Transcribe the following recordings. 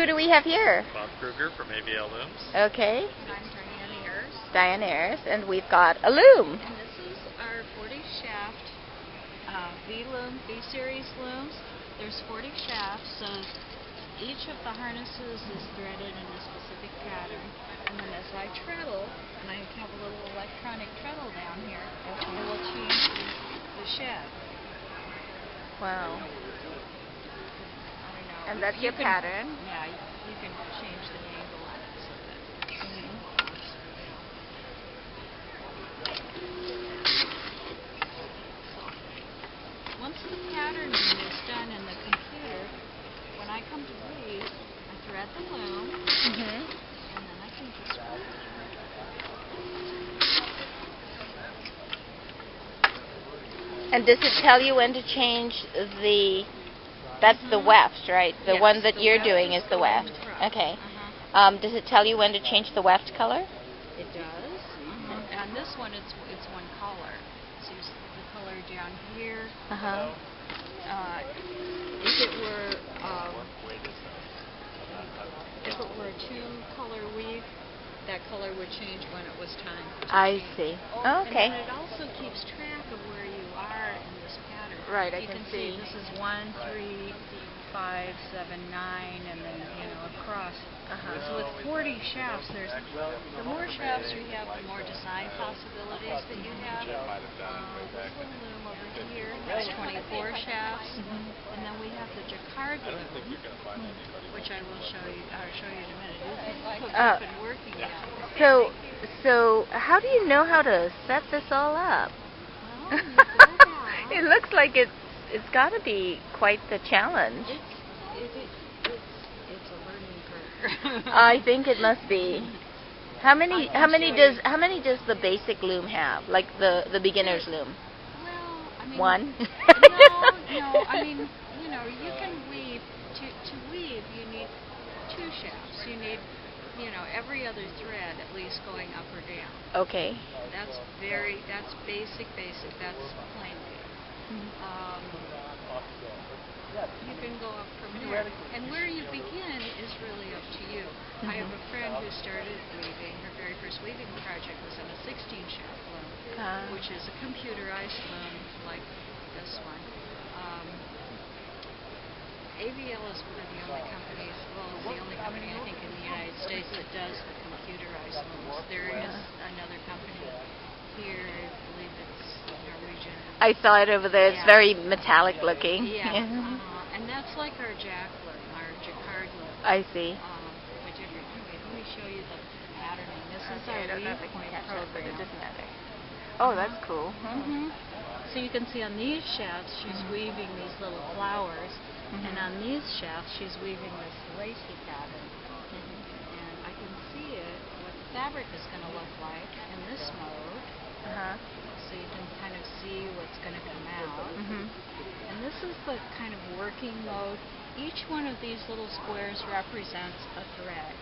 Who do we have here? Bob Kruger from AVL Looms. Okay. And I'm Diane Ayers. Diane Ayers, and we've got a loom. And this is our 40 shaft V-Series looms. There's 40 shafts, so each of the harnesses is threaded in a specific pattern. And then as I treadle, and I have a little electronic treadle down here, it will change the shaft. Wow. I don't know. And that's your pattern? Yeah, you can change the angle on it so that once the patterning is done in the computer, when I come to weave, I thread the loom, and then I can just And does it tell you when to change the... That's the weft, right? The Yes, one that the you're weft doing is is the going weft. across. Okay. Does it tell you when to change the weft color? It does. And this one, it's one color. So you see the color down here. If it were a two-color weave, that color would change when it was time to I change. see. Oh, okay. And then it also keeps track of where you are in this pattern. Right, I you can see. see. This is 1, 3, 5, 7, 9, and then across. So with 40 shafts, the more shafts you have, the more design possibilities that you have. This little loom over here has 24 shafts, and then we have the jacquard loom, which I will show you. I'll show you in a minute. It's hooked up and working now. So how do you know how to set this all up? Well, you go down. It looks like it's got to be quite the challenge. It's a learning curve. I think it must be. How many does the basic loom have? Like the beginner's loom? Well, I mean, One? No. I mean, you can weave. To weave, you need 2 shafts. You need, every other thread at least going up or down. Okay. That's basic. That's plain weave. You can go up from there. And where you begin is really up to you. I have a friend who started weaving. Her very first weaving project was on a 16-shaft loom, which is a computerized loom like this one. AVL is one of the only companies, it's the only company I think in the United States that does the computerized looms. There is another company here, I believe it's Norwegian. I saw it over there. It's very metallic looking. Yeah. And that's like our jacquard loom. I see. Let me show you the patterning. This is our weave point program. It doesn't matter. Oh, that's cool. So you can see on these shafts, she's weaving these little flowers, and on these shafts, she's weaving this lacy pattern. And I can see what the fabric is going to look like in this mode. So you can kind of see what's going to come out. And this is the kind of working mode. Each one of these little squares represents a thread.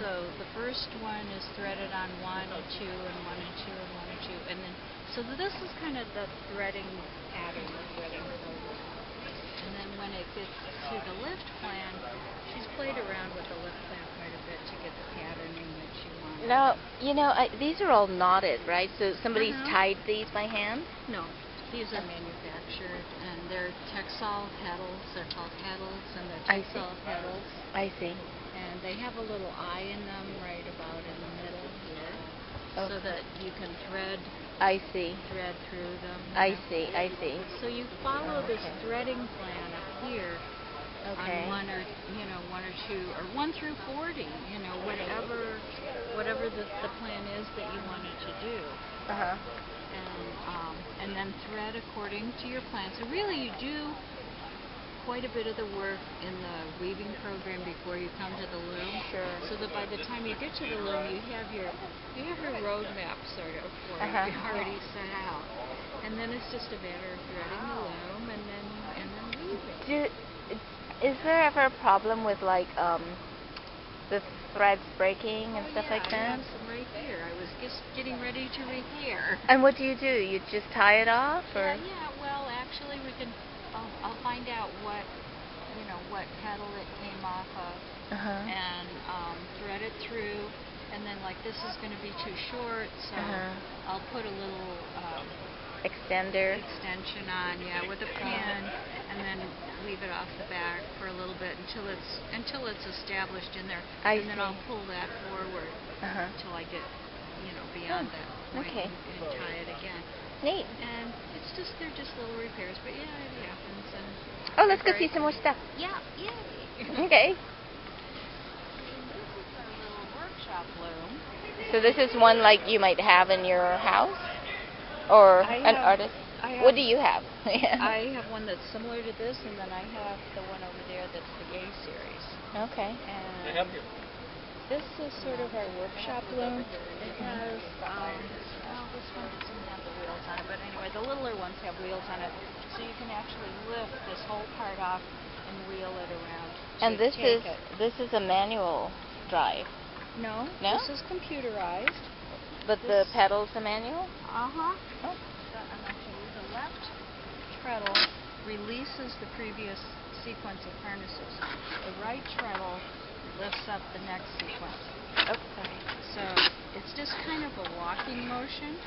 So the first one is threaded on 1 and 2 and 1 and 2 and 1 and 2, and then so this is kind of the threading pattern, the threading program. And then when it gets to the lift plan, she's played around with the lift plan quite a bit to get the patterning that she wanted. Now, these are all knotted, right? So somebody's tied these by hand? No, these are manufactured, and they're textile heddles. They're called heddles, and they're textile heddles. I see. And they have a little eye in them right about in the middle here, so that you can thread. I see. Thread through them. I see. So you follow this threading plan up here on 1 or 2 or 1 through 40. Whatever the plan is that you wanted to do. And then thread according to your plan. So really, you do quite a bit of the work in the weaving program before you come to the loom. Sure. So that by the time you get to the loom, you have your roadmap sort of for you already set out. And then it's just a matter of threading the loom and then weaving. Is there ever a problem with the threads breaking and stuff like that? I have some right here. I was just getting ready to repair. And what do? You just tie it off, or? Yeah. Well, actually, we can. I'll find out what what pedal it came off of, and thread it through. And then, like, this is going to be too short, so I'll put a little extension on, with a pin, and then leave it off the back for a little bit until it's established in there, and then I'll pull that forward until I get beyond that point and tie it again. Neat. And they're just little repairs, but it happens. And let's go see some more stuff. Yeah, yay. Okay. This is our little workshop loom. So this is one like you might have in your house, or an artist. What do you have? I have one that's similar to this, and then I have the one over there that's the Gay series. Okay. And this is sort of our workshop loom. It has, this one doesn't have the wheels on it, but anyway, the littler ones have wheels on it, so you can actually lift this whole part off and wheel it around. And this is a manual drive. No, No? This is computerized. But the pedal's a manual? Oh. And actually, the left treadle releases the previous sequence of harnesses. The right treadle lifts up the next sequence. Okay. So it's just kind of a walking motion.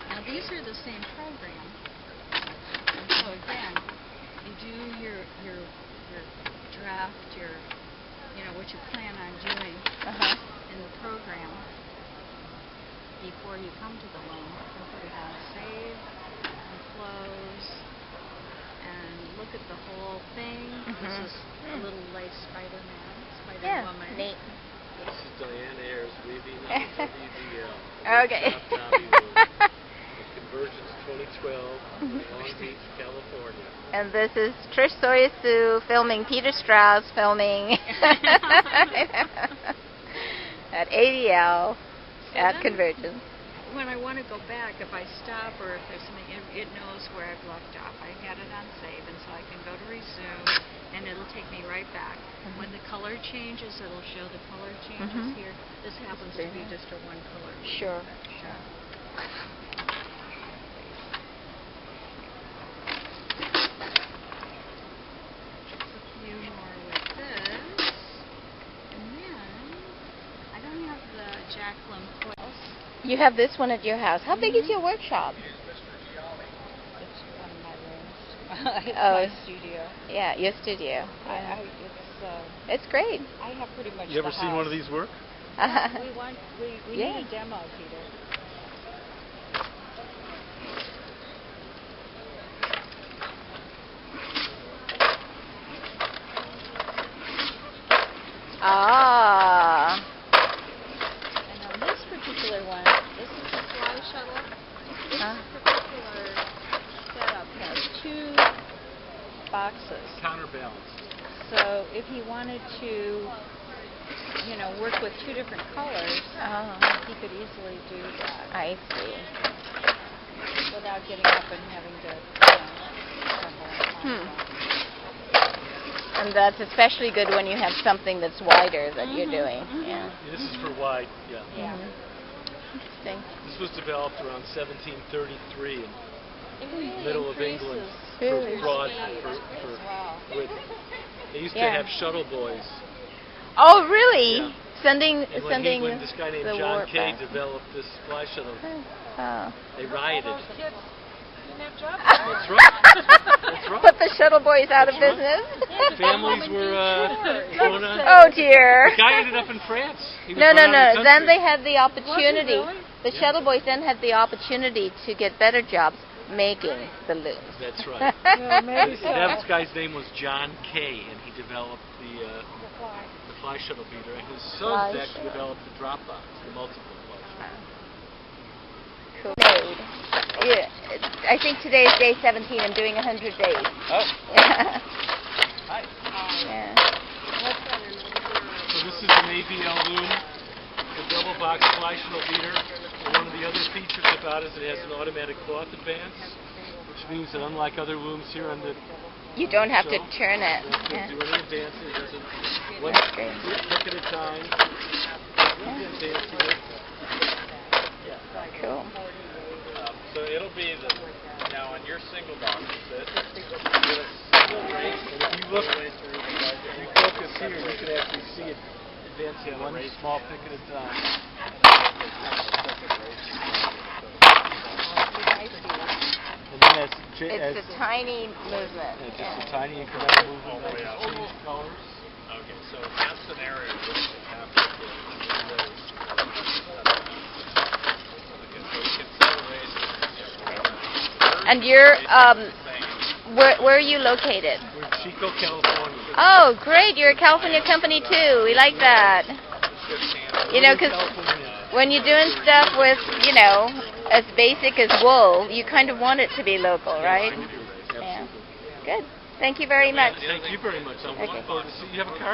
Now these are the same program. And so again, you do your draft, what you plan on doing in the program before you come to the loom. You can put it on save and close and look at the whole thing. This is a little lace Spider-Woman. Neat. This is Diane Ayers weaving WDL. Okay. Convergence 2012, Long Beach, California. And this is Trish Soyasu filming Peter Strauss filming at AVL at Convergence. When I want to go back, if I stop or if there's something, it knows where I've left off. I had it on save, and so I can go to resume, and it'll take me right back. When the color changes, it'll show the color changes here. This happens to be just a one color. Sure. Jacqueline coils. You have this one at your house. How big is your workshop? It's one of my rooms. It's my studio. Yeah, your studio. It's great. I have pretty much. You ever seen one of these work? We need a demo, Peter. One. This is the fly shuttle. This particular setup has two boxes. Counterbalanced. So if he wanted to, work with two different colors, he could easily do that. I see. Without getting up and having to, And that's especially good when you have something that's wider that you're doing. Yeah. This is for wide. Yeah. Interesting. This was developed around 1733 in really middle of England for broad width. They used to have shuttle boys. Oh, really? Yeah. Sending when this guy named John Kay developed this fly shuttle, they rioted. That's right. That's right. Put the shuttle boys out of business. Families were thrown out. Oh dear. The guy ended up in France. He was No. run out of the Then country. they had the opportunity. Was he really? The shuttle boys then had the opportunity to get better jobs making the looms. That's right. Maybe so. That guy's name was John Kay, and he developed the fly shuttle beater, and his sons actually developed the drop box, the multiple fly shuttle. Cool. Made. Yeah, I think today is day 17. I'm doing 100 days. Oh. Hi. Yeah. So this is an AVL Loom, the double box fly shuttle beater. And one of the other features about it is it has an automatic cloth advance, which means that unlike other looms here on the You don't have to turn it. It doesn't do any advances. It doesn't one click at a time. Advance here. Cool. Yeah, one small pick at a time. And then It's a tiny movement. Just a tiny incremental movement that just change colors. Okay, so in that scenario, what would happen if And you're where are you located? We're in Chico, California. Oh, great! You're a California company too. We like that. You know, because when you're doing stuff with, you know, as basic as wool, you kind of want it to be local, right? Yeah. Good. Thank you very much. Thank you very much. I'm looking forward to see you have a card.